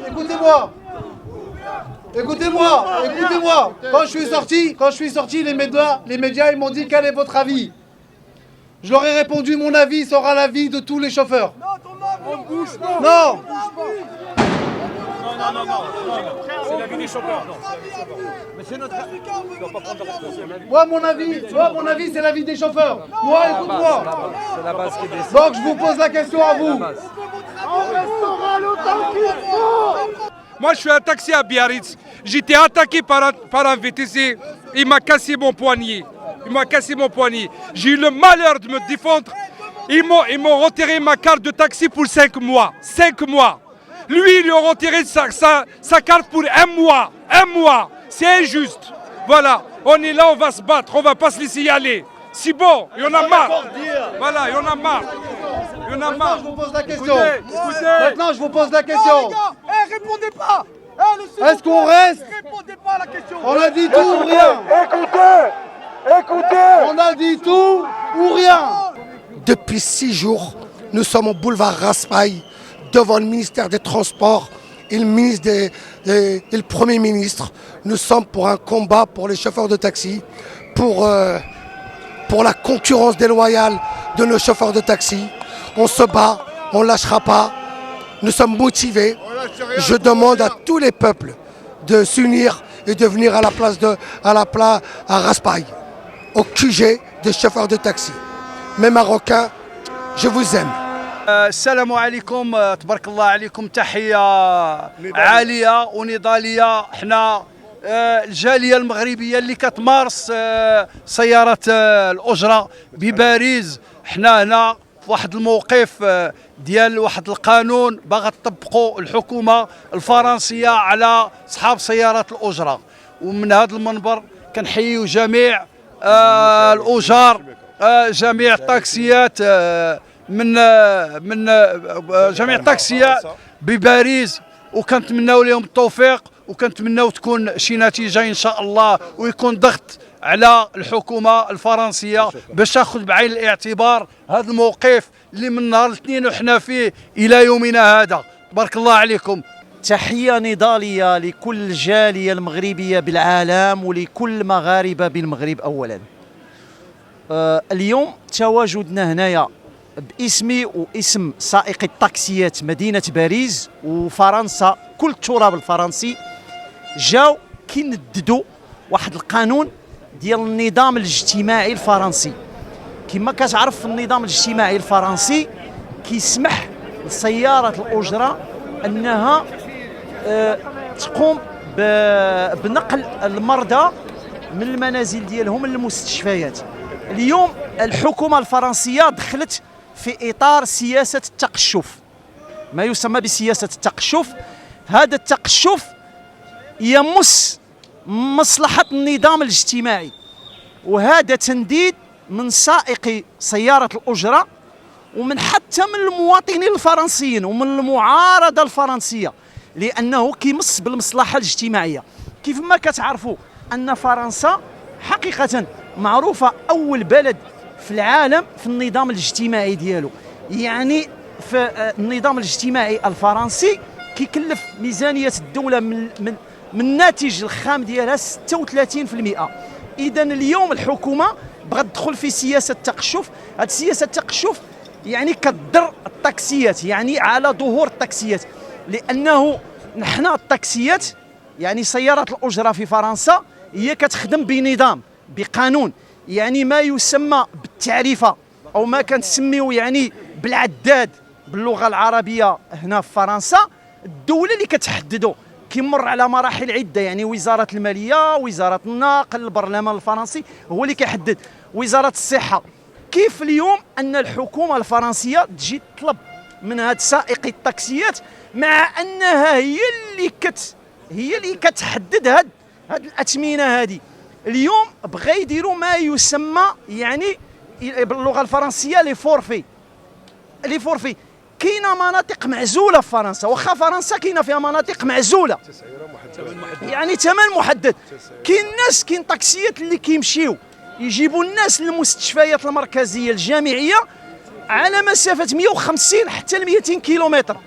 Écoutez-moi. Écoutez-moi. Quand je suis sorti, les médias ils m'ont dit quel est votre avis. Je leur ai répondu mon avis sera l'avis de tous les chauffeurs. Non. C'est l'avis des chauffeurs. Moi, mon avis, c'est l'avis des chauffeurs. Moi, écoute-moi. Donc, je vous pose la question à vous. Moi, je suis un taxi à Biarritz. J'étais attaqué par un VTC. Il m'a cassé mon poignet. J'ai eu le malheur de me défendre. Ils m'ont retiré ma carte de taxi pour 5 mois. 5 mois. Lui, ils lui ont retiré sa carte pour 1 mois. 1 mois. C'est injuste. Voilà. On est là, on va se battre. On ne va pas se laisser y aller. C'est bon. Il y en a marre. Voilà, il y en a marre. Maintenant, je vous pose la question. Écoutez. Maintenant, je vous pose la question. Répondez pas. Est-ce qu'on reste? Répondez pas à la question. On a dit tout ou rien. Écoutez. On a dit tout ou rien. Depuis 6 jours, nous sommes au boulevard Raspail, devant le ministère des Transports et le Premier ministre. Nous sommes pour un combat pour les chauffeurs de taxi, pour la concurrence déloyale de nos chauffeurs de taxi. On se bat, on ne lâchera pas. Nous sommes motivés. Je demande à tous les peuples de s'unir et de venir à Raspail, au QG des chauffeurs de taxi. Mes Marocains, je vous aime. السلام عليكم تبارك الله عليكم تحية عالية ونضالية. احنا الجالية المغربية اللي كتمارس سيارة الأجرة بباريس. احنا هنا في واحد الموقف ديال واحد القانون باغا تطبقوا الحكومة الفرنسية على أصحاب سيارات الأجرة. ومن هذا المنبر كنحييو جميع الأجار، جميع الطاكسيات من جميع الطاكسيات بباريس، وكنتمناو لهم التوفيق، وكنتمناو تكون شي نتيجه ان شاء الله، ويكون ضغط على الحكومه الفرنسيه باش تاخذ بعين الاعتبار هذا الموقف اللي من نهار الاثنين وحنا فيه الى يومنا هذا. تبارك الله عليكم. تحية نضالية لكل الجالية المغربية بالعالم ولكل مغاربة بالمغرب. أولا اليوم تواجدنا هنايا باسمي واسم سائق الطاكسيات مدينة باريس وفرنسا، كل التراب الفرنسي جاو كينددوا واحد القانون ديال النظام الاجتماعي الفرنسي. كما كتعرف النظام الاجتماعي الفرنسي كيسمح لسيارة الأجرة أنها تقوم بنقل المرضى من المنازل ديالهم للمستشفيات. اليوم الحكومة الفرنسية دخلت في إطار سياسة التقشف، ما يسمى بسياسة التقشف. هذا التقشف يمس مصلحة النظام الاجتماعي، وهذا تنديد من سائقي سيارة الأجرة ومن حتى من المواطنين الفرنسيين ومن المعارضة الفرنسية، لأنه كيمس بالمصلحة الاجتماعية. كيف ما كتعرفوا أن فرنسا حقيقة معروفة أول بلد في العالم في النظام الاجتماعي ديالو. يعني في النظام الاجتماعي الفرنسي كيكلف ميزانية الدولة من الناتج الخام ديالها 36%. إذا اليوم الحكومة بغات تدخل في سياسة التقشف. هذه سياسة التقشف يعني كتضر الطاكسيات، يعني على ظهور الطاكسيات، لأنه نحن الطاكسيات يعني سيارات الأجرة في فرنسا هي كتخدم بنظام بقانون، يعني ما يسمى بالتعريفة أو ما كنسميو يعني بالعداد باللغة العربية هنا في فرنسا. الدولة اللي كتحددو كيمر على مراحل عدة، يعني وزارة المالية، وزارة النقل، البرلمان الفرنسي هو اللي كيحدد، وزارة الصحة. كيف اليوم أن الحكومة الفرنسية تجي تطلب من هاد سائقي الطاكسيات مع أنها هي اللي كتحدد هاد الأثمنة هذه. اليوم بغا يديروا ما يسمى يعني باللغة الفرنسية لي فورفي. كاينه مناطق معزوله في فرنسا، واخا فرنسا كاينه فيها مناطق معزوله يعني ثمن محدد. كاين طاكسيات اللي كيمشيو يجيبوا الناس للمستشفيات المركزيه الجامعيه على مسافه 150 حتى ل 200 كيلومتر،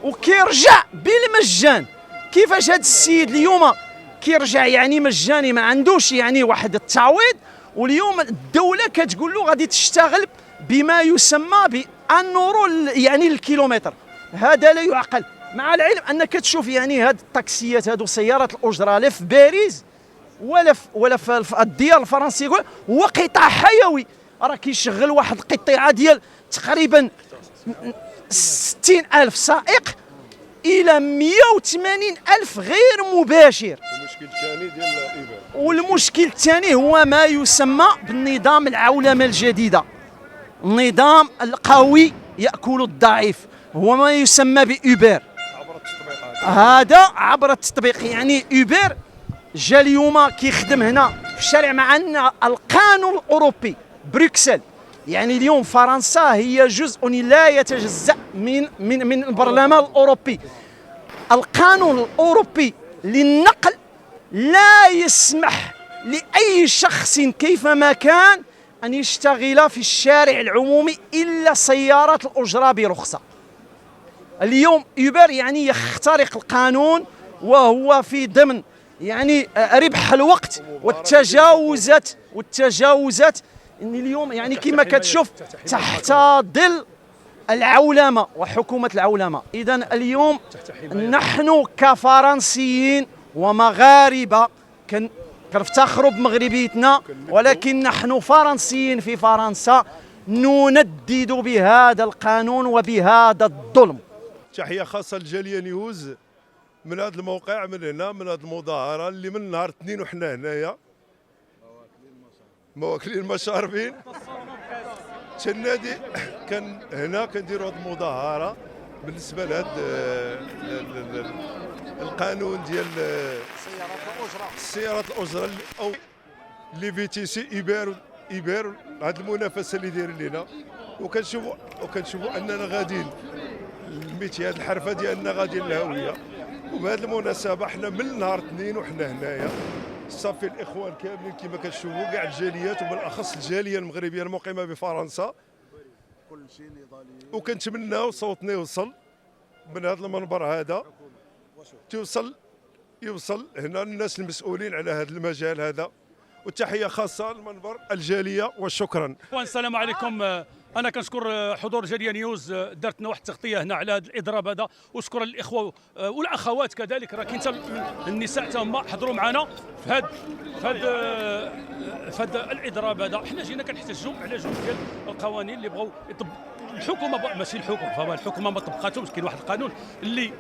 وكيرجع بالمجان. كيفاش هذا السيد اليوم كيرجع يعني مجاني ما عندوش يعني واحد التعويض، واليوم الدوله كتقول له غادي تشتغل بما يسمى بالنورو يعني الكيلومتر. هذا لا يعقل، مع العلم انك تشوف يعني هاد الطاكسيات هادو سيارات الاجره لا في باريس ولا في الديار الفرنسيه هو قطاع حيوي، راه كيشغل واحد القطيعه ديال تقريبا 60,000 سائق الى 180,000 غير مباشر. المشكل الثاني ديال إيبر، والمشكل الثاني هو ما يسمى بالنظام العولمه الجديده، النظام القوي ياكل الضعيف، هو ما يسمى بأوبر. عبر التطبيقات هذا عبر التطبيق، يعني أوبر جا اليوم كيخدم هنا في الشارع، مع ان القانون الاوروبي بروكسل، يعني اليوم فرنسا هي جزء لا يتجزأ من البرلمان الاوروبي. القانون الاوروبي للنقل لا يسمح لاي شخص كيفما كان ان يشتغل في الشارع العمومي الا سيارات الاجره برخصه. اليوم أوبر يعني يخترق القانون، وهو في ضمن يعني ربح الوقت والتجاوزات ان اليوم يعني كما كتشوف تحت ظل العولمه وحكومه العولمه. اذا اليوم نحن كفرنسيين ومغاربه كنفتخروا بمغربيتنا، ولكن نحن فرنسيين في فرنسا نندد بهذا القانون وبهذا الظلم. تحية خاصة لجالية نيوز من هذا الموقع، من هنا، من هذه المظاهرة اللي من نهار الاثنين وحنا هنايا مواكلين المشاربين تنادي كان هنا كنديروا هذه المظاهرة بالنسبة لهذا القانون ديال السيارات الأجرة أو لي في تي سي إيبر هذه المنافسة اللي دايرين لنا، وكنشوفوا أننا غاديين الميتي هذه الحرفه ديالنا غادي للهويه. وبهذه المناسبه حنا من نهار اثنين وحنا هنايا صافي الاخوان كاملين كما كتشوفوا كاع الجاليات وبالاخص الجاليه المغربيه المقيمه بفرنسا، وكنتمناو صوتنا يوصل من هذا المنبر هذا، يوصل هنا للناس المسؤولين على هذا المجال هذا. والتحيه خاصه للمنبر الجاليه وشكرا. السلام عليكم. انا كنشكر حضور جاليه نيوز، درت لنا واحد التغطيه هنا على هذا الاضراب هذا، وشكرا للاخوه والاخوات كذلك، راه كاين النساء حتى هما حضروا معنا في هذا الاضراب هذا. حنا جينا كنحتجوا على جوج ديال القوانين اللي بغاو الحكومه، ماشي الحكومه ما طبقاتهمش. كاين واحد القانون اللي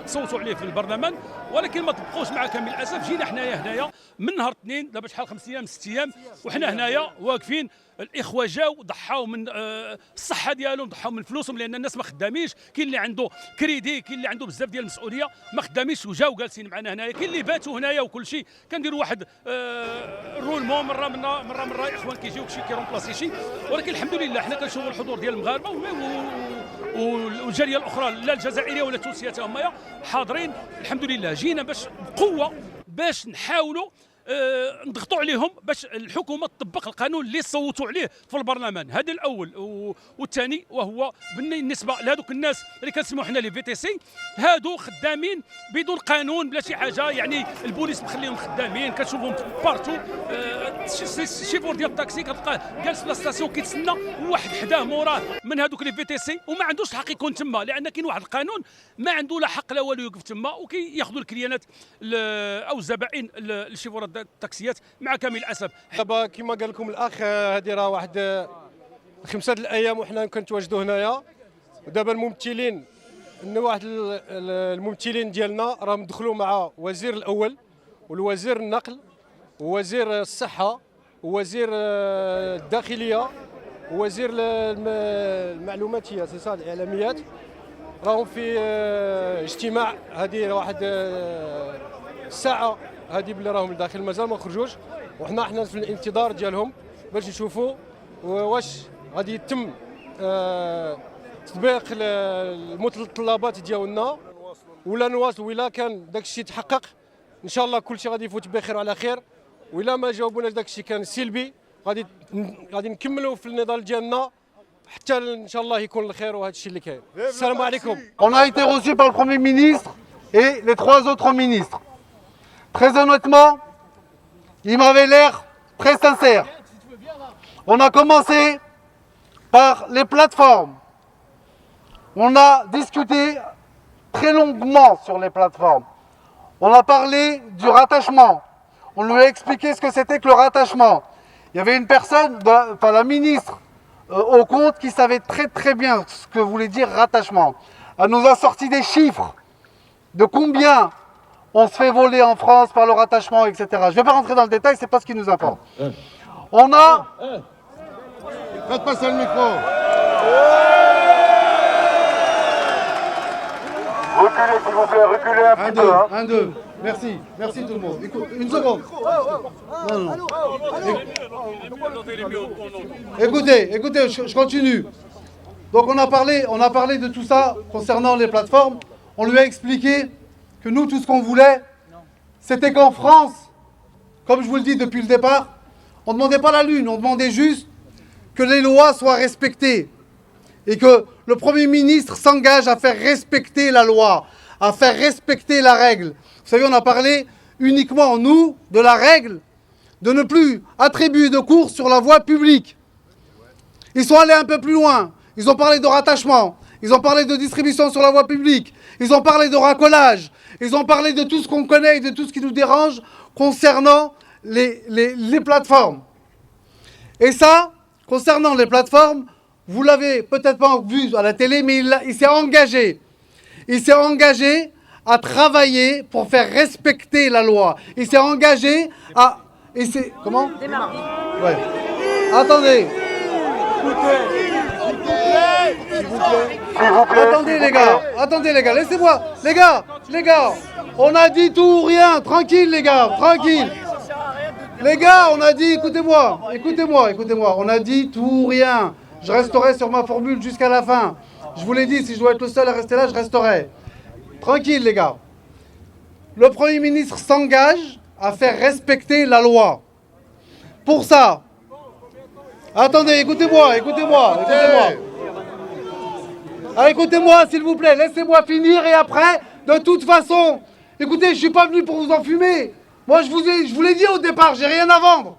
تصوتوا عليه في البرلمان ولكن ما طبقوش، مع كامل الاسف. جينا هنايا من نهار اثنين، دابا شحال 5 ايام 6 ايام وحنا هنايا واقفين. الاخوه جاو ضحاو من الصحه ديالهم، ضحاو من فلوسهم، لان الناس ما خداميش. كاين اللي عنده كريدي، كاين اللي عنده بزاف ديال المسؤوليه ما خداميش وجاو جالسين معنا هنايا. كاين اللي باتوا هنايا وكل شيء. كنديروا واحد رولمون مره اخوان كيجيو شي كيرومبلاسي شي، ولكن الحمد لله حنا كنشوفوا الحضور ديال المغاربه والجاليه الاخرى لا الجزائريه ولا التونسيه حتى هما حاضرين. الحمد لله جينا باش بقوه باش نحاولوا نضغطوا عليهم باش الحكومه تطبق القانون اللي صوتوا عليه في البرلمان. هذا الاول. والثاني وهو بالنسبه لهذوك الناس اللي كنسموا حنا لي في تي سي، هادو خدامين بدون قانون بلا شي حاجه، يعني البوليس مخليهم خدامين، كتشوفهم بارتو. شيفور ديال الطاكسي كتلقاه جالس في لاستاسيون كيتسنى، وواحد حداه موراه من هذوك لي في تي سي وما عندوش الحق يكون تما، لان كاين واحد القانون ما عنده لا حق لا والو يوقف تما، وكياخذوا الكليانات او الزبائن الشيفورات التاكسيات مع كامل الاسف. دابا كما قال لكم الاخ، هذه راه واحد 5 الايام وحنا كنتواجدوا هنايا. ودابا الممثلين ان واحد الممثلين ديالنا راهم دخلوا مع وزير الاول والوزير النقل ووزير الصحه ووزير الداخليه ووزير المعلوماتيه الاعلاميات، راهم في اجتماع. هذه واحد الساعه هذه بلي راهم لداخل مازال ما خرجوش، وحنا في الانتظار ديالهم باش نشوفوا واش غادي يتم تطبيق المتطلبات ديالنا ولا نواصل. ولا كان داك الشيء تحقق ان شاء الله كل شيء غادي يفوت بخير وعلى خير، ولا ما جاوبوناش داك الشيء كان سلبي غادي نكملوا في النضال ديالنا حتى ان شاء الله يكون الخير وهذا الشيء اللي كاين. السلام عليكم. On a été reçus par le Premier ministre et les 3 autres ministres. Très honnêtement, ils m'avaient l'air très sincères. On a commencé par les plateformes. On a discuté très longuement sur les plateformes. On a parlé du rattachement. On lui a expliqué ce que c'était que le rattachement. Il y avait une personne, la ministre au compte, qui savait très bien ce que voulait dire rattachement. Elle nous a sorti des chiffres de combien on se fait voler en France par le rattachement, etc. Je ne vais pas rentrer dans le détail, c'est pas ce qui nous importe. On a... Faites passer le micro. Reculez s'il vous plaît, reculez un petit peu. Un, deux. Merci, merci tout le monde. Écoute, une seconde. Non. Écoutez, je continue. Donc on a parlé de tout ça concernant les plateformes. On lui a expliqué que nous, tout ce qu'on voulait, c'était qu'en France, comme je vous le dis depuis le départ, on ne demandait pas la lune, on demandait juste que les lois soient respectées. Et que le Premier ministre s'engage à faire respecter la loi, à faire respecter la règle. Vous savez, on a parlé uniquement, nous, de la règle de ne plus attribuer de courses sur la voie publique. Ils sont allés un peu plus loin. Ils ont parlé de rattachement. Ils ont parlé de distribution sur la voie publique. Ils ont parlé de racolage. Ils ont parlé de tout ce qu'on connaît et de tout ce qui nous dérange concernant les plateformes. Et ça, concernant les plateformes, vous l'avez peut-être pas vu à la télé, mais il s'est engagé. Il s'est engagé à travailler pour faire respecter la loi. Il s'est engagé à... Comment ? Démarrer. Ouais. Attendez. S'il vous plaît. Attendez les gars, laissez-moi. Les gars, on a dit tout ou rien. Tranquille les gars, tranquille. Les gars, on a dit, écoutez-moi. On a dit tout ou rien. Je resterai sur ma formule jusqu'à la fin. Je vous l'ai dit, si je dois être le seul à rester là, je resterai. Tranquille les gars. Le Premier ministre s'engage à faire respecter la loi. Pour ça, attendez, écoutez-moi. Écoutez-moi s'il vous plaît, laissez-moi finir et après, de toute façon, écoutez, je ne suis pas venu pour vous enfumer. Moi, je vous l'ai dit au départ, j'ai rien à vendre.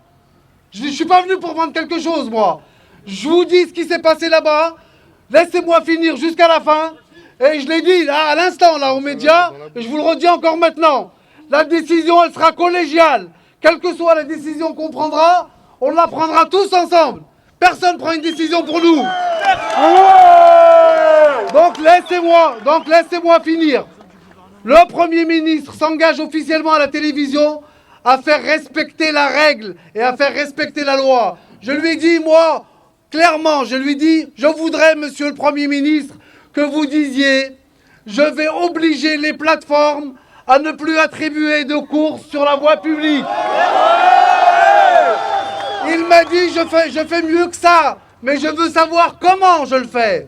Je ne suis pas venu pour vendre quelque chose, moi. Je vous dis ce qui s'est passé là-bas. Laissez-moi finir jusqu'à la fin. Et je l'ai dit là, à l'instant, là, aux médias, et je vous le redis encore maintenant. La décision, elle sera collégiale. Quelle que soit la décision qu'on prendra, on la prendra tous ensemble. Personne ne prend une décision pour nous. Donc laissez-moi finir. Le Premier ministre s'engage officiellement à la télévision à faire respecter la règle et à faire respecter la loi. Je lui ai dit, moi, clairement, je voudrais, monsieur le Premier ministre, que vous disiez, je vais obliger les plateformes à ne plus attribuer de courses sur la voie publique. Il m'a dit, je fais mieux que ça, mais je veux savoir comment je le fais.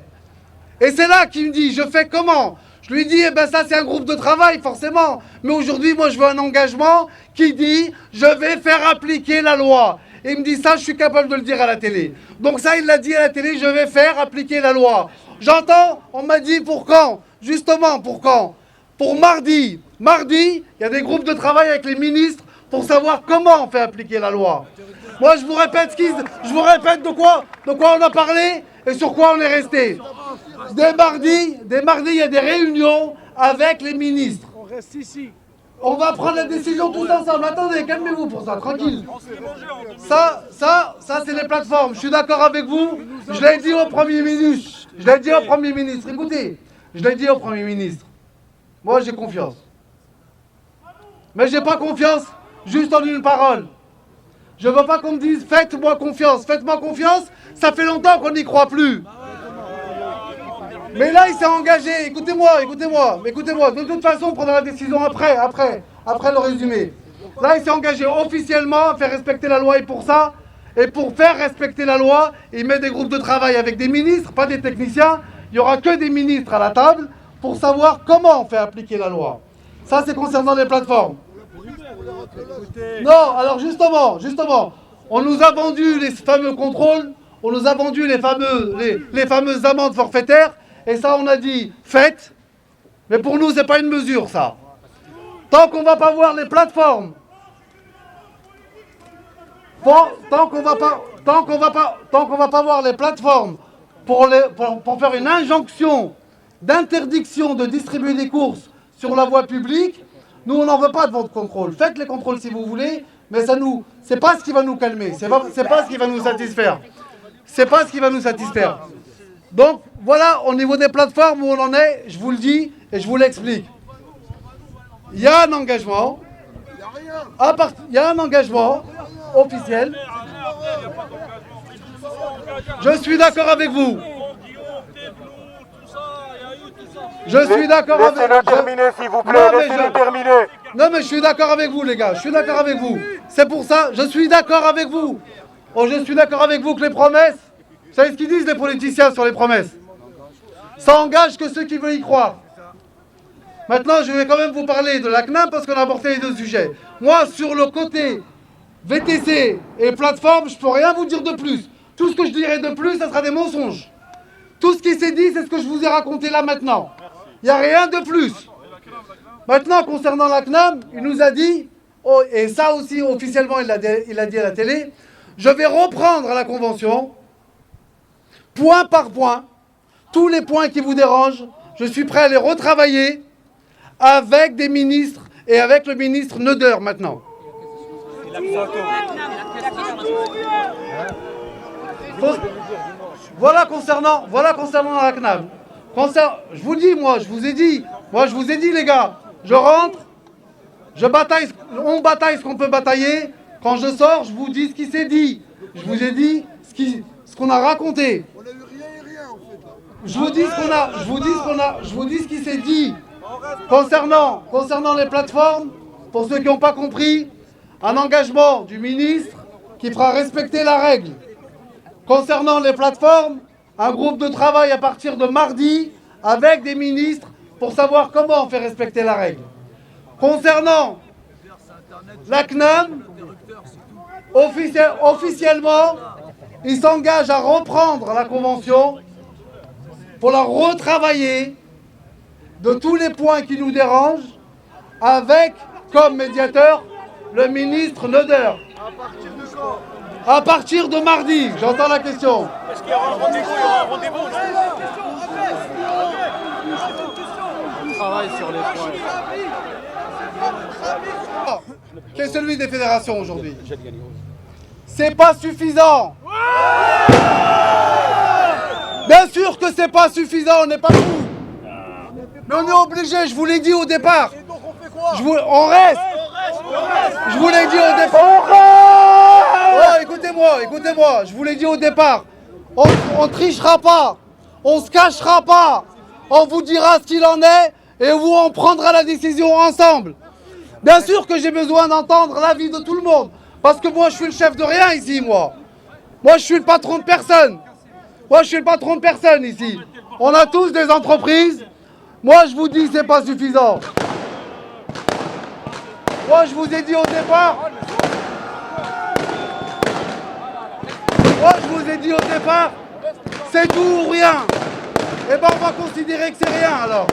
Et c'est là qu'il me dit, je fais comment ? Je lui dis, ça c'est un groupe de travail forcément. Mais aujourd'hui, moi je veux un engagement qui dit, je vais faire appliquer la loi. Et il me dit ça, je suis capable de le dire à la télé. Donc ça, il l'a dit à la télé, je vais faire appliquer la loi. J'entends, on m'a dit pour quand ? Justement, pour quand ? Pour mardi. Mardi, il y a des groupes de travail avec les ministres pour savoir comment on fait appliquer la loi. Moi, je vous répète de quoi on a parlé et sur quoi on est resté. Dès mardi, il y a des réunions avec les ministres. On reste ici. On va prendre la décision tous ensemble. Attendez, calmez-vous pour ça, tranquille. Ça, c'est les plateformes. Je suis d'accord avec vous. Je l'ai dit au Premier ministre. Écoutez, je l'ai dit au Premier ministre. Moi, j'ai confiance. Mais j'ai pas confiance juste en une parole. Je veux pas qu'on me dise faites-moi confiance. Faites-moi confiance, ça fait longtemps qu'on n'y croit plus. Mais là, il s'est engagé. Écoutez-moi. De toute façon, on prendra la décision après le résumé. Là, il s'est engagé officiellement à faire respecter la loi et pour ça, et pour faire respecter la loi, il met des groupes de travail avec des ministres, pas des techniciens. Il n'y aura que des ministres à la table pour savoir comment on fait appliquer la loi. Ça, c'est concernant les plateformes. Non, alors justement, on nous a vendu les fameux contrôles. on nous a vendu les fameuses amendes forfaitaires, et ça on a dit, faites. Mais pour nous, c'est pas une mesure, ça. Tant qu'on va pas voir les plateformes, tant qu'on va pas voir les plateformes pour faire une injonction d'interdiction de distribuer des courses sur la voie publique, nous on n'en veut pas de votre contrôle. Faites les contrôles si vous voulez, mais c'est pas ce qui va nous calmer, c'est pas ce qui va nous satisfaire. C'est pas ce qui va nous satisfaire. Donc voilà, au niveau des plateformes où on en est, je vous le dis et je vous l'explique. Il y a un engagement, officiel. Je suis d'accord avec vous. Je suis d'accord avec vous. Laissez-le terminer, s'il vous plaît, laissez-le terminer. Non mais je suis d'accord avec vous les gars, je suis d'accord avec vous. C'est pour ça, je suis d'accord avec vous. Oh, je suis d'accord avec vous que les promesses, vous savez ce qu'ils disent les politiciens sur les promesses? Ça engage que ceux qui veulent y croire. Maintenant, je vais quand même vous parler de la CNAM parce qu'on a abordé les deux sujets. Moi, sur le côté VTC et plateforme, je ne peux rien vous dire de plus. Tout ce que je dirai de plus, ça sera des mensonges. Tout ce qui s'est dit, c'est ce que je vous ai raconté là maintenant. Il n'y a rien de plus. Maintenant, concernant la CNAM, il nous a dit, oh, et ça aussi officiellement il a dit à la télé, je vais reprendre la convention, point par point, tous les points qui vous dérangent, je suis prêt à les retravailler avec des ministres et avec le ministre Neuder maintenant. Voilà concernant la CNAM. Je vous dis, je vous ai dit les gars, je rentre, je bataille, on bataille ce qu'on peut batailler. Quand je sors, je vous dis ce qui s'est dit. Je vous ai dit ce qu'on a raconté. Je vous dis ce qui s'est dit. Concernant les plateformes, pour ceux qui n'ont pas compris, un engagement du ministre qui fera respecter la règle. Concernant les plateformes, un groupe de travail à partir de mardi avec des ministres pour savoir comment on fait respecter la règle. Concernant la CNAM, officiellement, il s'engage à reprendre la convention pour la retravailler de tous les points qui nous dérangent avec, comme médiateur, le ministre Neuder. À partir de mardi, j'entends la question. Est-ce qu'il y aura un rendez-vous? Il y aura un rendez-vous? On travaille sur les points. Qui est celui des fédérations aujourd'hui. C'est pas suffisant. Bien sûr que c'est pas suffisant, on n'est pas fous. Mais on est obligé, je vous l'ai dit au départ. On reste. Je vous l'ai dit au départ. Oh, écoutez-moi, je vous l'ai dit au départ. On trichera pas, on se cachera pas. On vous dira ce qu'il en est et on prendra la décision ensemble. Bien sûr que j'ai besoin d'entendre l'avis de tout le monde. Parce que moi, je suis le chef de rien ici, moi. Moi, je suis le patron de personne. Ici. On a tous des entreprises. Moi, je vous dis, c'est pas suffisant. Moi, je vous ai dit au départ. C'est tout ou rien. Eh ben, on va considérer que c'est rien, alors.